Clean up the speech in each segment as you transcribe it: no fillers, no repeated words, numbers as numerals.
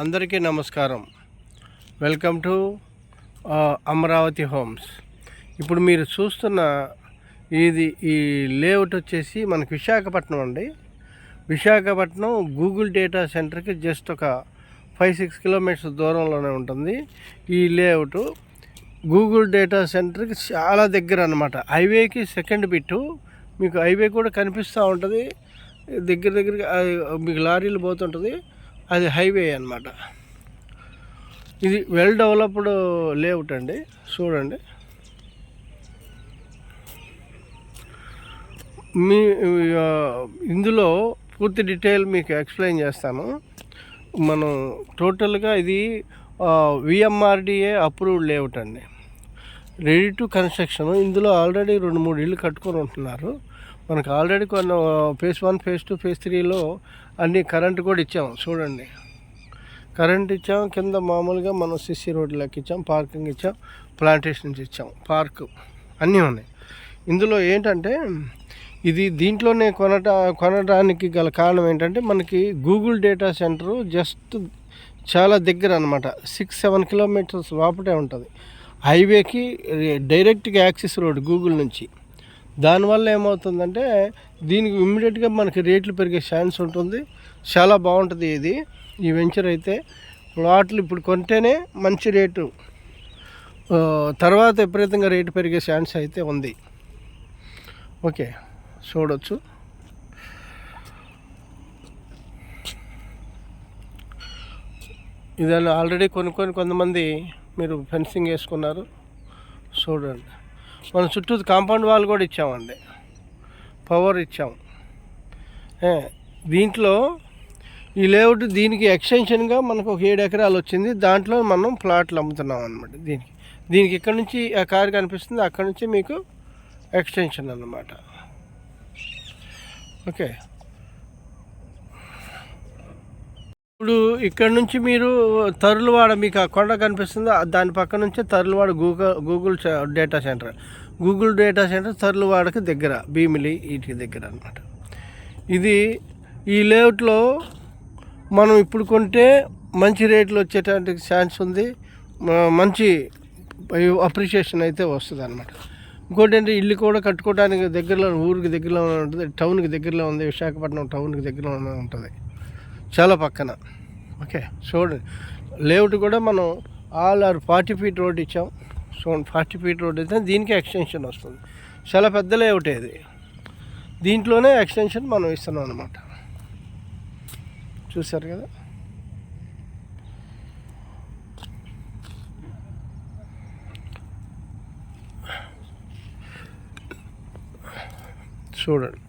అందరికీ నమస్కారం. Welcome to Amaravati homes. ఇప్పుడు మీరు చూస్తున్న ఈ లేఅవుట్ వచ్చేసి మనకి విశాఖపట్నం అండి. విశాఖపట్నం గూగుల్ డేటా సెంటర్కి జస్ట్ ఒక 5-6 కిలోమీటర్స్ దూరంలోనే ఉంటుంది ఈ లేఅవుట్. గూగుల్ డేటా సెంటర్కి చాలా దగ్గర అన్నమాట. హైవేకి సెకండ్ బిట్టు. మీకు హైవే కూడా కనిపిస్తూ ఉంటుంది. దగ్గరగా మీకు లారీలు పోతుంటుంది. అది హైవే అన్నమాట. ఇది వెల్ డెవలప్డ్ లేఅవుట్ అండి. చూడండి, మీ ఇందులో పూర్తి డీటెయిల్ మీకు ఎక్స్ప్లెయిన్ చేస్తాను. మనం టోటల్గా ఇది విఎంఆర్డిఏ అప్రూవ్డ్ లేఅవుట్ అండి. Ready to construction. ఇందులో ఆల్రెడీ 2-3 ఇళ్ళు కట్టుకొని ఉంటున్నారు. మనకు ఆల్రెడీ కొన్ని ఫేజ్ 1, ఫేజ్ 2, ఫేజ్ 3లో అన్నీ కరెంట్ కూడా ఇచ్చాము. చూడండి, కరెంట్ ఇచ్చాం. కింద మామూలుగా మనం సిసి రోడ్లకి ఇచ్చాం, పార్కింగ్ ఇచ్చాం, ప్లాంటేషన్స్ ఇచ్చాం, పార్కు అన్నీ ఉన్నాయి. ఇందులో ఏంటంటే దీంట్లోనే కొనడానికి గల కారణం ఏంటంటే మనకి గూగుల్ డేటా సెంటరు జస్ట్ చాలా దగ్గర అనమాట. 6-7 కిలోమీటర్స్ లోపటే ఉంటుంది. హైవేకి డైరెక్ట్గా యాక్సెస్ రోడ్ గూగుల్ నుంచి. దానివల్ల ఏమవుతుందంటే దీనికి ఇమ్మీడియట్గా మనకి రేట్లు పెరిగే ఛాన్స్ ఉంటుంది. చాలా బాగుంటుంది ఈ వెంచర్ అయితే. ప్లాట్లు ఇప్పుడు కొంటేనే మంచి రేటు, తర్వాత విపరీతంగా రేటు పెరిగే ఛాన్స్ అయితే ఉంది. ఓకే, చూడవచ్చు. ఇదాన్ని ఆల్రెడీ కొంతమంది మీరు ఫెన్సింగ్ వేసుకున్నారు. చూడండి, మన చుట్టూ కాంపౌండ్ వాల్ కూడా ఇచ్చామండి, పవర్ ఇచ్చాము. దీంట్లో ఈ లేఅవుట్ దీనికి ఎక్స్టెన్షన్గా మనకు ఒక 7 ఎకరాలు వచ్చింది. దాంట్లో మనం ప్లాట్లు అమ్ముతున్నాం అనమాట. దీనికి ఇక్కడ నుంచి ఆ కారు కనిపిస్తుంది, అక్కడ నుంచి మీకు ఎక్స్టెన్షన్ అన్నమాట. ఓకే, ఇప్పుడు ఇక్కడ నుంచి మీరు తరులవాడ, మీకు ఆ కొండ కనిపిస్తుంది, దాని పక్క నుంచే Tarluvada Google data centre. Google data centre తరులవాడకి దగ్గర, భీమిలి వీటికి దగ్గర అనమాట. ఈ లేఅవుట్లో మనం ఇప్పుడు కొంటే మంచి రేట్లు వచ్చేటువంటి ఛాన్స్ ఉంది. మంచి అప్రిషియేషన్ అయితే వస్తుంది అనమాట. ఇంకోటి అంటే ఇల్లు కూడా కట్టుకోవడానికి దగ్గరలో, ఊరికి దగ్గరలో ఉంటుంది, టౌన్కి దగ్గరలో ఉంది. విశాఖపట్నం టౌన్కి దగ్గరలో ఉంటుంది, చాలా పక్కన. ఓకే, చూడండి, లేఅవుట్ కూడా మనం 40 ఫీట్ రోడ్ ఇచ్చాం. చూడండి, 40 ఫీట్ రోడ్ అయితే దీనికి ఎక్స్టెన్షన్ వస్తుంది. చాలా పెద్ద లేఅవుట్ ఇది. దీంట్లోనే ఎక్స్టెన్షన్ మనం ఇస్తున్నాం అనమాట. చూసారు కదా. చూడండి,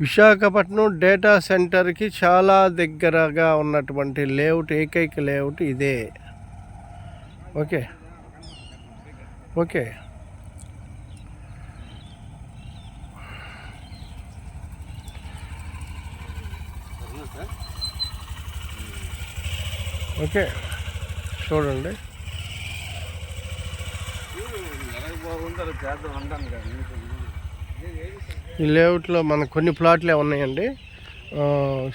విశాఖపట్నం డేటా సెంటర్కి చాలా దగ్గరగా ఉన్నటువంటి లేఅవుట్, ఏకైక లేఅవుట్ ఇదే. ఓకే ఓకే ఓకే చూడండి, ఈ లేఅవుట్లో మనకు కొన్ని ప్లాట్లే ఉన్నాయండి.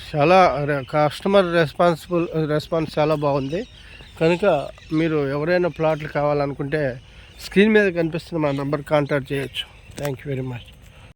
చాలా కస్టమర్ రెస్పాన్స్ చాలా బాగుంది. కనుక మీరు ఎవరైనా ప్లాట్లు కావాలనుకుంటే స్క్రీన్ మీద కనిపిస్తున్న మా నెంబర్ కాంటాక్ట్ చేయొచ్చు. Thank you very much.